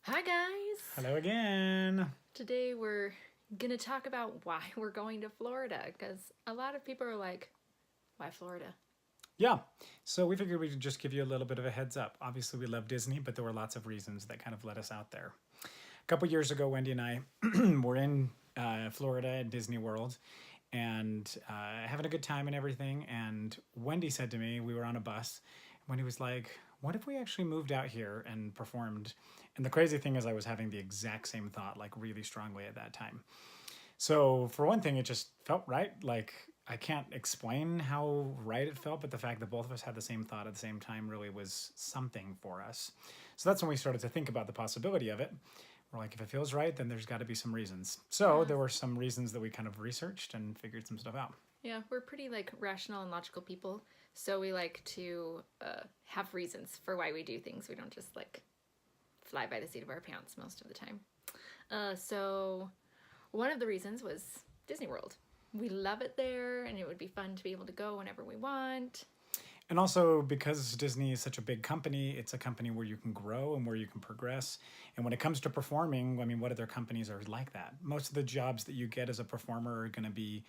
Hi, guys. Hello again. Today we're going to talk about why we're going to Florida because a lot of people are like, why Florida? Yeah, so we figured we'd just give you a little bit of a heads up. Obviously, we love Disney, but there were lots of reasons that kind of led us out there. A couple years ago, Wendy and I were in Florida at Disney World and having a good time and everything. And Wendy said to me, we were on a bus. Wendy was like, what if we actually moved out here and performed? And the crazy thing is, I was having the exact same thought, like really strongly at that time. So for one thing, it just felt right. Like I can't explain how right it felt, but the fact that both of us had the same thought at the same time really was something for us. So that's when we started to think about the possibility of it. We're like, if it feels right, then there's got to be some reasons. So Yeah. there were some reasons that we kind of researched and figured some stuff out. Yeah, we're pretty like rational and logical people. So we like to have reasons for why we do things. We don't just like fly by the seat of our pants most of the time. So one of the reasons was Disney World. We love it there, and it would be fun to be able to go whenever we want. And also because Disney is such a big company, it's a company where you can grow and where you can progress. And when it comes to performing, I mean, what other companies are like that? Most of the jobs that you get as a performer are going to be,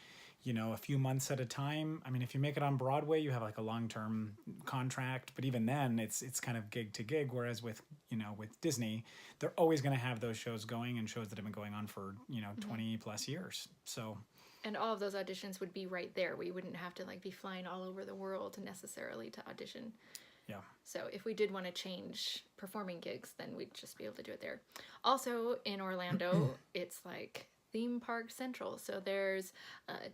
a few months at a time. I mean, if you make it on Broadway, you have like a long-term contract, but even then it's kind of gig to gig. Whereas with Disney, they're always going to have those shows going and shows that have been going on for, 20 plus years. So And all of those auditions would be right there. We wouldn't have to like be flying all over the world necessarily to audition. yeah. So if we did want to change performing gigs, then we'd just be able to do it there. Also in Orlando, it's like theme park central. So there's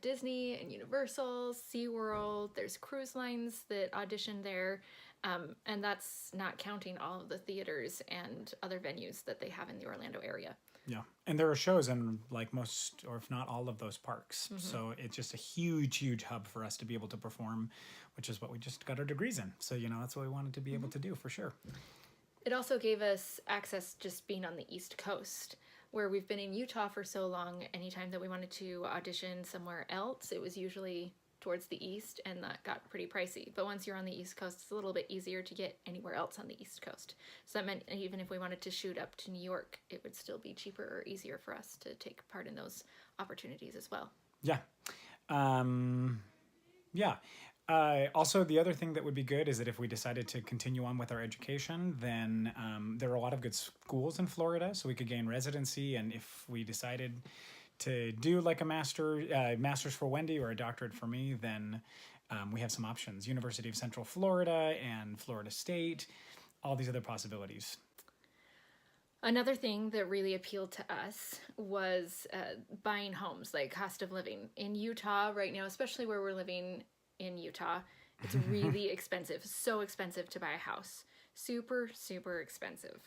Disney and Universal, SeaWorld, there's cruise lines that audition there. And that's not counting all of the theaters and other venues that they have in the Orlando area. Yeah. And there are shows in like most, or if not all of those parks. Mm-hmm. So it's just a huge, huge hub for us to be able to perform, which is what we just got our degrees in. So, that's what we wanted to be able to do for sure. It also gave us access just being on the East Coast, where we've been in Utah for so long. Anytime that we wanted to audition somewhere else, it was usually towards the east, and that got pretty pricey. But once you're on the East Coast, it's a little bit easier to get anywhere else on the East Coast. So that meant even if we wanted to shoot up to New York, it would still be cheaper or easier for us to take part in those opportunities as well. Yeah. Um, yeah. Also, the other thing that would be good is that if we decided to continue on with our education, then there are a lot of good schools in Florida, so we could gain residency. And if we decided to do like a master's for Wendy or a doctorate for me, then we have some options: University of Central Florida and Florida State, all these other possibilities. Another thing that really appealed to us was buying homes, like cost of living. In Utah right now, especially where we're living in Utah, it's really expensive. So expensive to buy a house. Super, super expensive.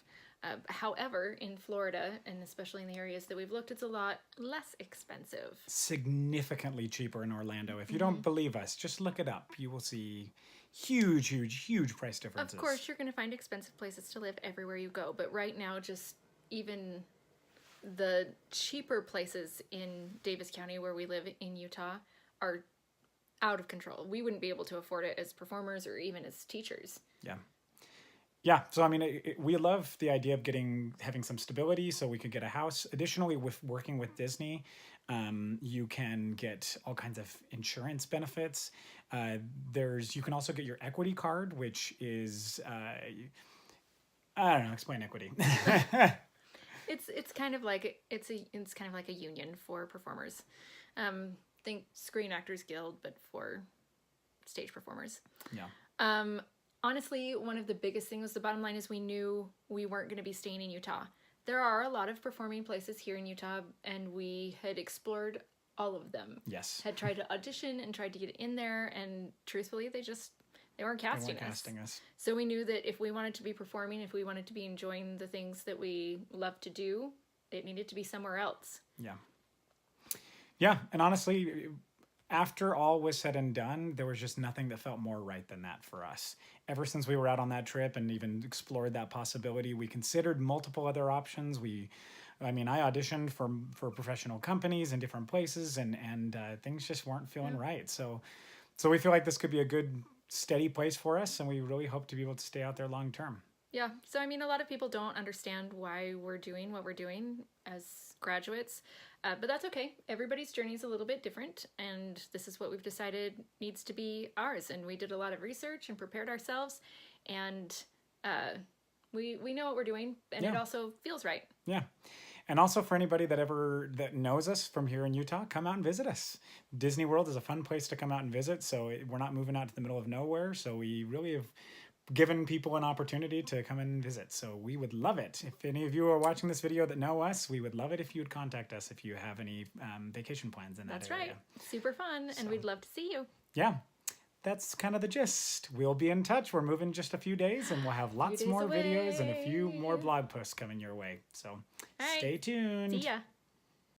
However, in Florida, and especially in the areas that we've looked, it's a lot less expensive. Significantly cheaper in Orlando. If you Mm-hmm. don't believe us, just look it up. You will see huge, huge, huge price Of differences. course, you're going to find expensive places to live everywhere you go, but right now, just even the cheaper places in Davis County, where we live in Utah, are out of control. We wouldn't be able to afford it as performers or even as teachers. Yeah. Yeah, so I mean, we love the idea of having some stability, so we could get a house. Additionally, with working with Disney, you can get all kinds of insurance benefits. You can also get your equity card, which is I don't know, explain equity. It's kind of like it's kind of like a union for performers. Think Screen Actors Guild, but for stage performers. Yeah. Um, Honestly, one of the biggest things was the bottom line is we knew we weren't going to be staying in Utah. There are a lot of performing places here in Utah, and we had explored all of them. Yes. Had tried to audition and tried to get in there, and truthfully, they weren't They casting weren't us. casting us. So we knew that if we wanted to be performing, if we wanted to be enjoying the things that we love to do, it needed to be somewhere else. Yeah. Yeah, and honestly, after all was said and done, there was just nothing that felt more right than that for us. Ever since we were out on that trip and even explored that possibility, we considered multiple other options. I mean, I auditioned for professional companies in different places, and things just weren't feeling right. So we feel like this could be a good steady place for us, and we really hope to be able to stay out there long term. Yeah. So, I mean, a lot of people don't understand why we're doing what we're doing as graduates, but that's okay. Everybody's journey is a little bit different, and this is what we've decided needs to be ours. And we did a lot of research and prepared ourselves, and we know what we're doing, and it Yeah. also feels right. Yeah. And also for anybody that knows us from here in Utah, come out and visit us. Disney World is a fun place to come out and visit. So we're not moving out to the middle of nowhere. So we really have given people an opportunity to come and visit. So we would love it. If any of you are watching this video that know us, we would love it if you would contact us if you have any vacation plans in that That's area. right. Super fun, and we'd love to see you. Yeah. That's kind of the gist. We'll be in touch. We're moving just a few days and we'll have lots days more videos and a few away. more blog posts coming your way. So right. stay tuned. See ya.